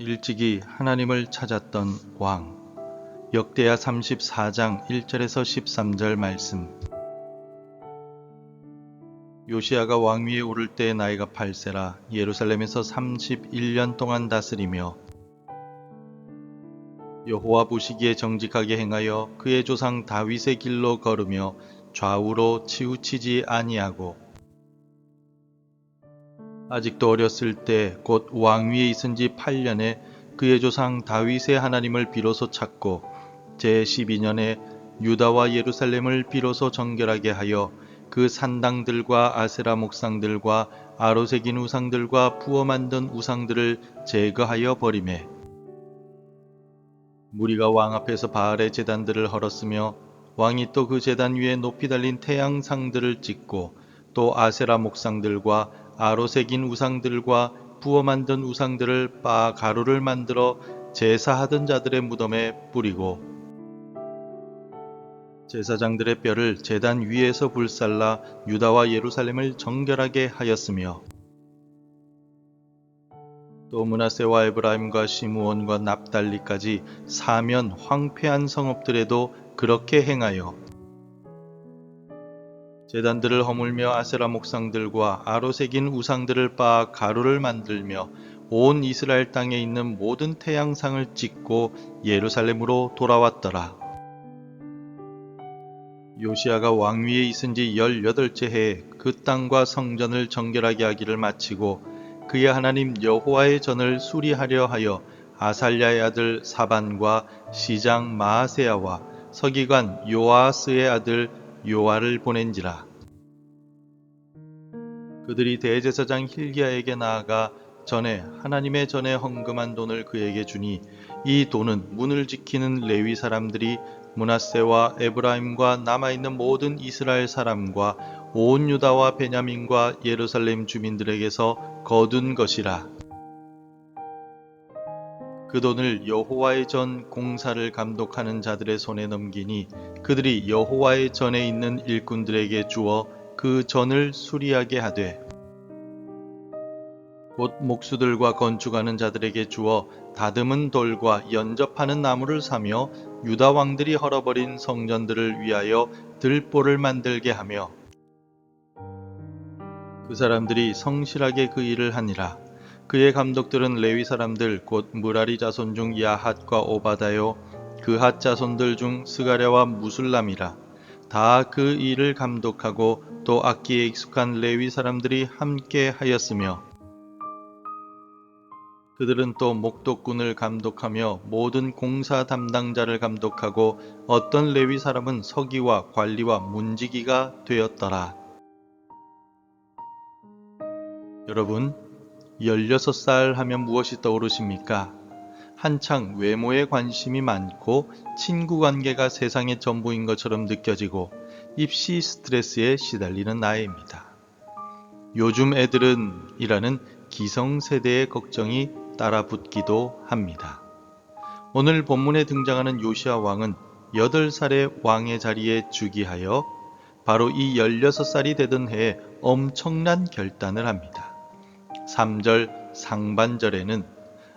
일찍이 하나님을 찾았던 왕. 역대하 34장 1절에서 13절 말씀. 요시야가 왕위에 오를 때의 나이가 8세라 예루살렘에서 31년 동안 다스리며 여호와 보시기에 정직하게 행하여 그의 조상 다윗의 길로 걸으며 좌우로 치우치지 아니하고 아직도 어렸을 때 곧 왕위에 있은 지 8년에 그의 조상 다윗의 하나님을 비로소 찾고 제12년에 유다와 예루살렘을 비로소 정결하게 하여 그 산당들과 아세라 목상들과 아로새긴 우상들과 부어 만든 우상들을 제거하여 버리매 무리가 왕 앞에서 바알의 제단들을 헐었으며 왕이 또 그 제단 위에 높이 달린 태양상들을 찍고 또 아세라 목상들과 아로새긴 우상들과 부어 만든 우상들을 빻아 가루를 만들어 제사하던 자들의 무덤에 뿌리고 제사장들의 뼈를 제단 위에서 불살라 유다와 예루살렘을 정결하게 하였으며 또 므낫세와 에브라임과 시므온과 납달리까지 사면 황폐한 성읍들에도 그렇게 행하여 제단들을 허물며 아세라 목상들과 아로새긴 우상들을 빻아 가루를 만들며 온 이스라엘 땅에 있는 모든 태양상을 찍고 예루살렘으로 돌아왔더라. 요시야가 왕위에 있은 지 18째 해에 그 땅과 성전을 정결하게 하기를 마치고 그의 하나님 여호와의 전을 수리하려 하여 아살랴의 아들 사반과 시장 마아세야와 서기관 요아스의 아들 요아를 보낸지라. 그들이 대제사장 힐기야에게 나아가 전에 하나님의 전에 헌금한 돈을 그에게 주니 이 돈은 문을 지키는 레위 사람들이 므낫세와 에브라임과 남아있는 모든 이스라엘 사람과 온 유다와 베냐민과 예루살렘 주민들에게서 거둔 것이라. 그 돈을 여호와의 전 공사를 감독하는 자들의 손에 넘기니 그들이 여호와의 전에 있는 일꾼들에게 주어 그 전을 수리하게 하되 곧 목수들과 건축하는 자들에게 주어 다듬은 돌과 연접하는 나무를 사며 유다 왕들이 헐어버린 성전들을 위하여 들보를 만들게 하며 그 사람들이 성실하게 그 일을 하니라. 그의 감독들은 레위 사람들 곧 무라리 자손 중 야핫과 오바다요 그핫 자손들 중 스가랴와 무술람이라. 다 그 일을 감독하고 또 악기에 익숙한 레위 사람들이 함께 하였으며 그들은 또 목독군을 감독하며 모든 공사 담당자를 감독하고 어떤 레위 사람은 서기와 관리와 문지기가 되었더라. 여러분, 16살 하면 무엇이 떠오르십니까? 한창 외모에 관심이 많고 친구 관계가 세상의 전부인 것처럼 느껴지고 입시 스트레스에 시달리는 나이입니다. 요즘 애들은 이라는 기성세대의 걱정이 따라붙기도 합니다. 오늘 본문에 등장하는 요시야 왕은 8살의 왕의 자리에 즉위하여 바로 이 16살이 되던 해에 엄청난 결단을 합니다. 3절 상반절에는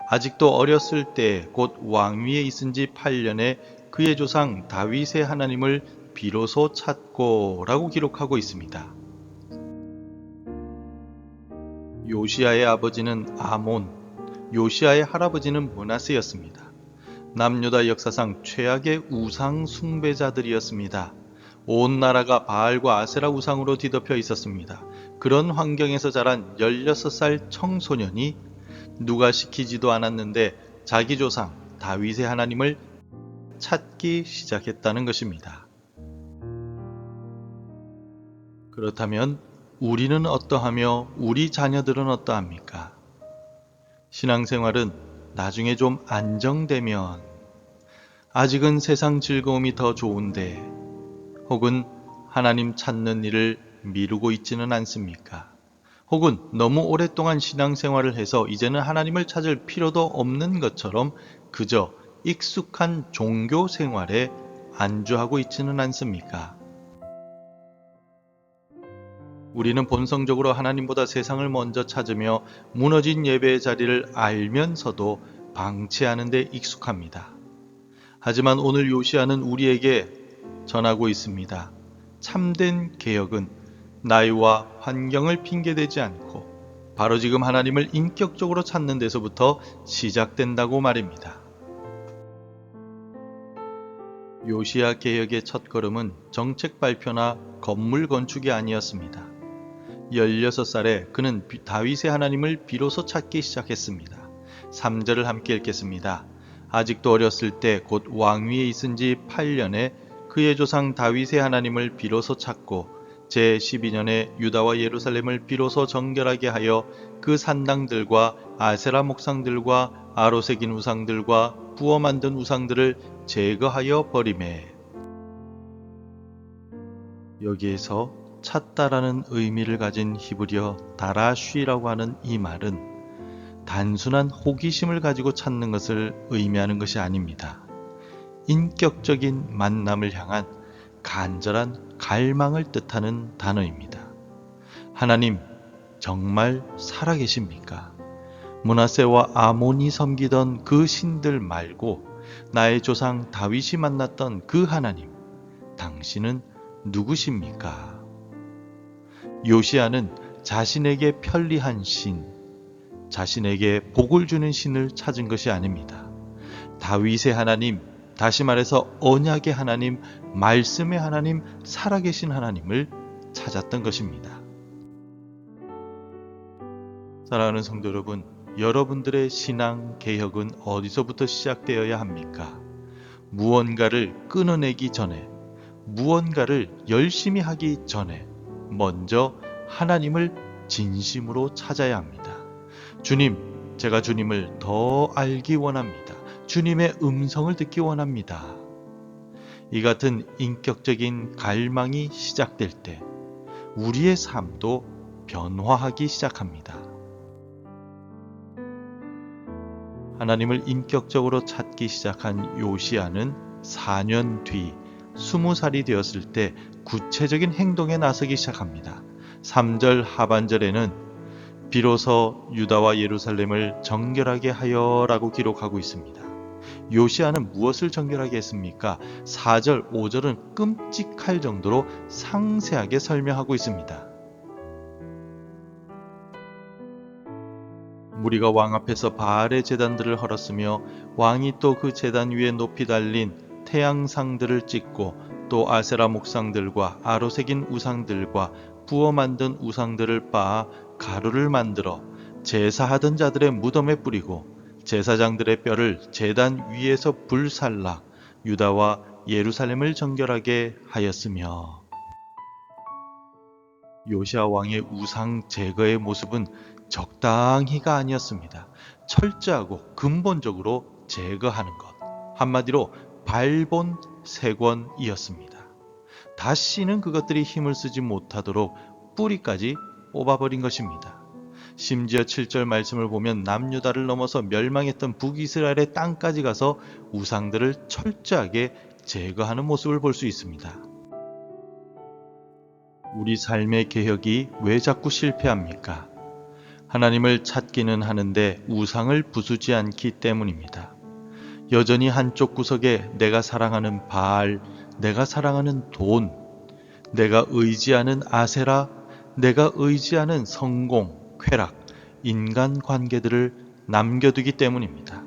아직도 어렸을 때 곧 왕위에 있은 지 8년에 그의 조상 다윗의 하나님을 비로소 찾고 라고 기록하고 있습니다. 요시야의 아버지는 아몬, 요시야의 할아버지는 므낫세였습니다. 남유다 역사상 최악의 우상 숭배자들이었습니다. 온 나라가 바알과 아세라 우상으로 뒤덮여 있었습니다. 그런 환경에서 자란 16살 청소년이 누가 시키지도 않았는데 자기 조상 다윗의 하나님을 찾기 시작했다는 것입니다. 그렇다면 우리는 어떠하며 우리 자녀들은 어떠합니까? 신앙생활은 나중에 좀 안정되면 아직은 세상 즐거움이 더 좋은데 혹은 하나님 찾는 일을 미루고 있지는 않습니까? 혹은 너무 오랫동안 신앙생활을 해서 이제는 하나님을 찾을 필요도 없는 것처럼 그저 익숙한 종교 생활에 안주하고 있지는 않습니까? 우리는 본성적으로 하나님보다 세상을 먼저 찾으며 무너진 예배의 자리를 알면서도 방치하는 데 익숙합니다. 하지만 오늘 요시야는 우리에게 전하고 있습니다. 참된 개혁은 나이와 환경을 핑계대지 않고 바로 지금 하나님을 인격적으로 찾는 데서부터 시작된다고 말입니다. 요시야 개혁의 첫걸음은 정책 발표나 건물 건축이 아니었습니다. 16살에 그는 다윗의 하나님을 비로소 찾기 시작했습니다. 3절을 함께 읽겠습니다. 아직도 어렸을 때 곧 왕위에 있은 지 8년에 그의 조상 다윗의 하나님을 비로소 찾고 제12년에 유다와 예루살렘을 비로소 정결하게 하여 그 산당들과 아세라 목상들과 아로새긴 우상들과 부어 만든 우상들을 제거하여 버리매. 여기에서 찾다라는 의미를 가진 히브리어 다라쉬라고 하는 이 말은 단순한 호기심을 가지고 찾는 것을 의미하는 것이 아닙니다. 인격적인 만남을 향한 간절한 갈망을 뜻하는 단어입니다. 하나님, 정말 살아계십니까? 므낫세와 아몬이 섬기던 그 신들 말고 나의 조상 다윗이 만났던 그 하나님, 당신은 누구십니까? 요시야는 자신에게 편리한 신, 자신에게 복을 주는 신을 찾은 것이 아닙니다. 다윗의 하나님, 다시 말해서 언약의 하나님, 말씀의 하나님, 살아계신 하나님을 찾았던 것입니다. 사랑하는 성도 여러분, 여러분들의 신앙 개혁은 어디서부터 시작되어야 합니까? 무언가를 끊어내기 전에, 무언가를 열심히 하기 전에 먼저 하나님을 진심으로 찾아야 합니다. 주님, 제가 주님을 더 알기 원합니다. 주님의 음성을 듣기 원합니다. 이 같은 인격적인 갈망이 시작될 때 우리의 삶도 변화하기 시작합니다. 하나님을 인격적으로 찾기 시작한 요시야는 4년 뒤 20살이 되었을 때 구체적인 행동에 나서기 시작합니다. 3절 하반절에는 비로소 유다와 예루살렘을 정결하게 하여 라고 기록하고 있습니다. 요시야는 무엇을 정결하게 했습니까? 4절, 5절은 끔찍할 정도로 상세하게 설명하고 있습니다. 무리가 왕 앞에서 바알의 제단들을 헐었으며 왕이 또 그 제단 위에 높이 달린 태양상들을 찍고 또 아세라 목상들과 아로새긴 우상들과 부어 만든 우상들을 빻아 가루를 만들어 제사하던 자들의 무덤에 뿌리고 제사장들의 뼈를 제단 위에서 불살라 유다와 예루살렘을 정결하게 하였으며. 요시야 왕의 우상 제거의 모습은 적당히가 아니었습니다. 철저하고 근본적으로 제거하는 것, 한마디로 발본색원이었습니다. 다시는 그것들이 힘을 쓰지 못하도록 뿌리까지 뽑아버린 것입니다. 심지어 7절 말씀을 보면 남유다를 넘어서 멸망했던 북이스라엘의 땅까지 가서 우상들을 철저하게 제거하는 모습을 볼 수 있습니다. 우리 삶의 개혁이 왜 자꾸 실패합니까? 하나님을 찾기는 하는데 우상을 부수지 않기 때문입니다. 여전히 한쪽 구석에 내가 사랑하는 바알, 내가 사랑하는 돈, 내가 의지하는 아세라, 내가 의지하는 성공, 쾌락, 인간관계들을 남겨두기 때문입니다.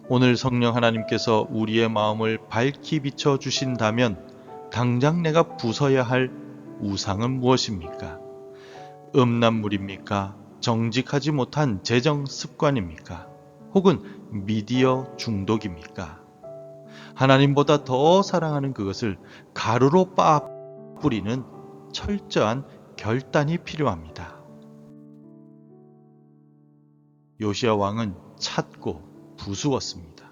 오늘 성령 하나님께서 우리의 마음을 밝히 비춰주신다면 당장 내가 부숴야 할 우상은 무엇입니까? 음란물입니까? 정직하지 못한 재정 습관입니까? 혹은 미디어 중독입니까? 하나님보다 더 사랑하는 그것을 가루로 빻아 뿌리는 철저한 결단이 필요합니다. 요시야 왕은 찾고 부수었습니다.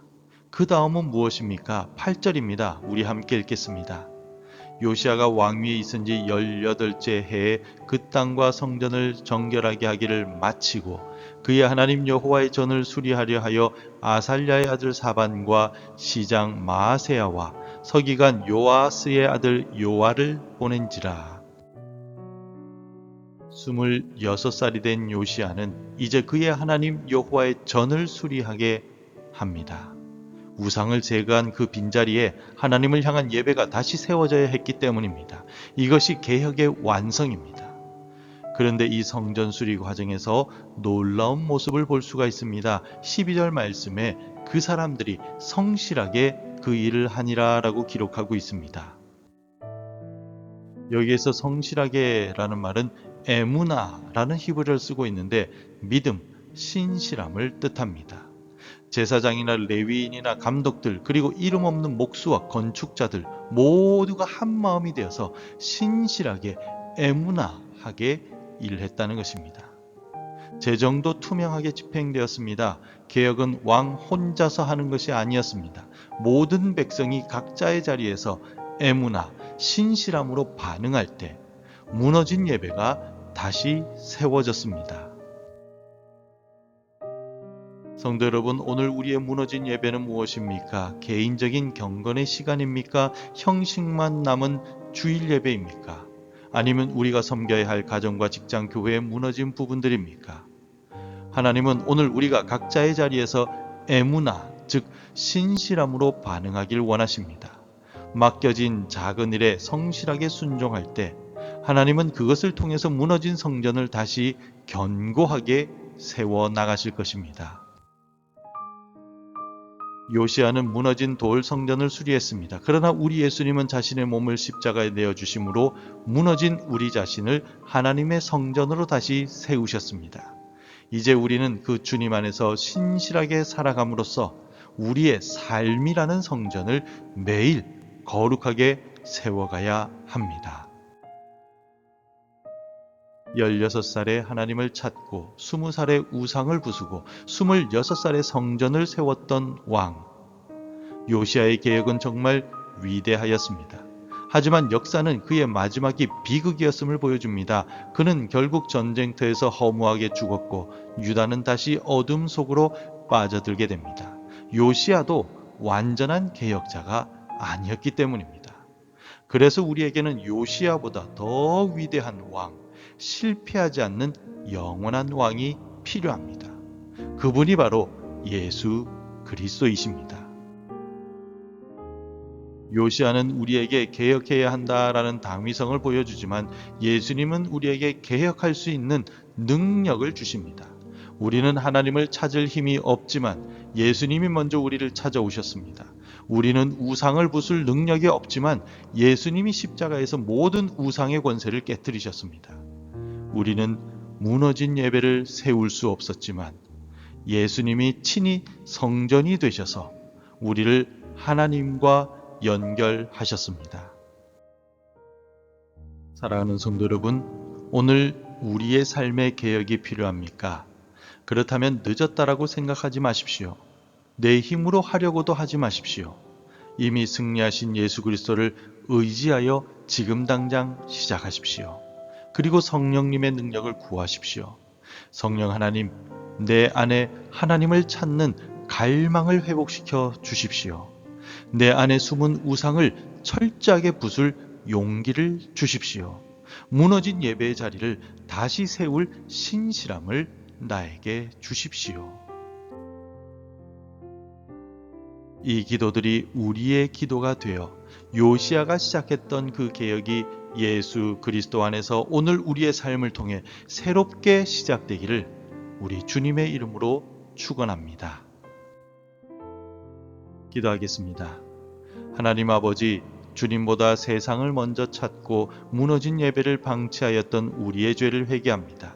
그 다음은 무엇입니까? 8절입니다. 우리 함께 읽겠습니다. 요시야가 왕위에 있은 지 18째 해에 그 땅과 성전을 정결하게 하기를 마치고 그의 하나님 여호와의 전을 수리하려 하여 아살랴의 아들 사반과 시장 마아세야와 서기관 요아스의 아들 요아를 보낸지라. 26살이 된 요시야는 이제 그의 하나님 여호와의 전을 수리하게 합니다. 우상을 제거한 그 빈자리에 하나님을 향한 예배가 다시 세워져야 했기 때문입니다. 이것이 개혁의 완성입니다. 그런데 이 성전 수리 과정에서 놀라운 모습을 볼 수가 있습니다. 12절 말씀에 그 사람들이 성실하게 그 일을 하니라 라고 기록하고 있습니다. 여기에서 성실하게 라는 말은 에무나라는 히브리어를 쓰고 있는데 믿음, 신실함을 뜻합니다. 제사장이나 레위인이나 감독들 그리고 이름 없는 목수와 건축자들 모두가 한 마음이 되어서 신실하게 에무나하게 일했다는 것입니다. 재정도 투명하게 집행되었습니다. 개혁은 왕 혼자서 하는 것이 아니었습니다. 모든 백성이 각자의 자리에서 에무나, 신실함으로 반응할 때 무너진 예배가 다시 세워졌습니다. 성도 여러분, 오늘 우리의 무너진 예배는 무엇입니까? 개인적인 경건의 시간입니까? 형식만 남은 주일 예배입니까? 아니면 우리가 섬겨야 할 가정과 직장, 교회의 무너진 부분들입니까? 하나님은 오늘 우리가 각자의 자리에서 에무나, 즉 신실함으로 반응하길 원하십니다. 맡겨진 작은 일에 성실하게 순종할 때 하나님은 그것을 통해서 무너진 성전을 다시 견고하게 세워 나가실 것입니다. 요시야는 무너진 돌 성전을 수리했습니다. 그러나 우리 예수님은 자신의 몸을 십자가에 내어주심으로 무너진 우리 자신을 하나님의 성전으로 다시 세우셨습니다. 이제 우리는 그 주님 안에서 신실하게 살아감으로써 우리의 삶이라는 성전을 매일 거룩하게 세워가야 합니다. 16살에 하나님을 찾고 20살에 우상을 부수고 26살에 성전을 세웠던 왕 요시야의 개혁은 정말 위대하였습니다. 하지만 역사는 그의 마지막이 비극이었음을 보여줍니다. 그는 결국 전쟁터에서 허무하게 죽었고 유다는 다시 어둠 속으로 빠져들게 됩니다. 요시야도 완전한 개혁자가 아니었기 때문입니다. 그래서 우리에게는 요시야보다 더 위대한 왕, 실패하지 않는 영원한 왕이 필요합니다. 그분이 바로 예수 그리스도이십니다. 요시야는 우리에게 개혁해야 한다라는 당위성을 보여주지만 예수님은 우리에게 개혁할 수 있는 능력을 주십니다. 우리는 하나님을 찾을 힘이 없지만 예수님이 먼저 우리를 찾아오셨습니다. 우리는 우상을 부술 능력이 없지만 예수님이 십자가에서 모든 우상의 권세를 깨뜨리셨습니다. 우리는 무너진 예배를 세울 수 없었지만 예수님이 친히 성전이 되셔서 우리를 하나님과 연결하셨습니다. 사랑하는 성도 여러분, 오늘 우리의 삶의 개혁이 필요합니까? 그렇다면 늦었다라고 생각하지 마십시오. 내 힘으로 하려고도 하지 마십시오. 이미 승리하신 예수 그리스도를 의지하여 지금 당장 시작하십시오. 그리고 성령님의 능력을 구하십시오. 성령 하나님, 내 안에 하나님을 찾는 갈망을 회복시켜 주십시오. 내 안에 숨은 우상을 철저하게 부술 용기를 주십시오. 무너진 예배의 자리를 다시 세울 신실함을 나에게 주십시오. 이 기도들이 우리의 기도가 되어 요시야가 시작했던 그 개혁이 예수 그리스도 안에서 오늘 우리의 삶을 통해 새롭게 시작되기를 우리 주님의 이름으로 축원합니다. 기도하겠습니다. 하나님 아버지, 주님보다 세상을 먼저 찾고 무너진 예배를 방치하였던 우리의 죄를 회개합니다.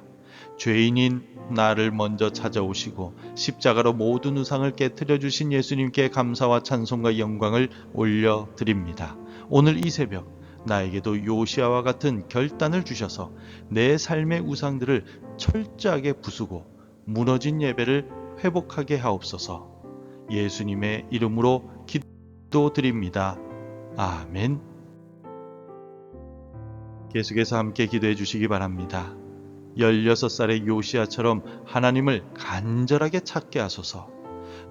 죄인인 나를 먼저 찾아오시고 십자가로 모든 우상을 깨뜨려 주신 예수님께 감사와 찬송과 영광을 올려드립니다. 오늘 이 새벽 나에게도 요시야와 같은 결단을 주셔서 내 삶의 우상들을 철저하게 부수고 무너진 예배를 회복하게 하옵소서. 예수님의 이름으로 기도드립니다. 아멘. 계속해서 함께 기도해 주시기 바랍니다. 16살의 요시야처럼 하나님을 간절하게 찾게 하소서.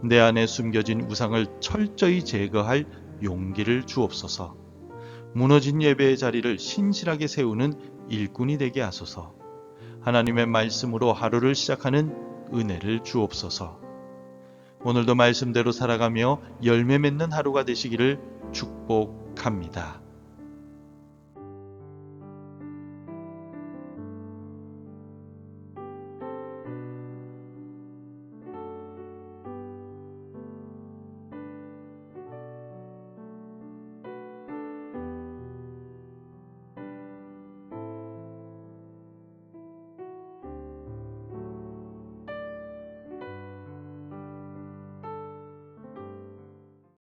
내 안에 숨겨진 우상을 철저히 제거할 용기를 주옵소서. 무너진 예배의 자리를 신실하게 세우는 일꾼이 되게 하소서. 하나님의 말씀으로 하루를 시작하는 은혜를 주옵소서. 오늘도 말씀대로 살아가며 열매 맺는 하루가 되시기를 축복합니다.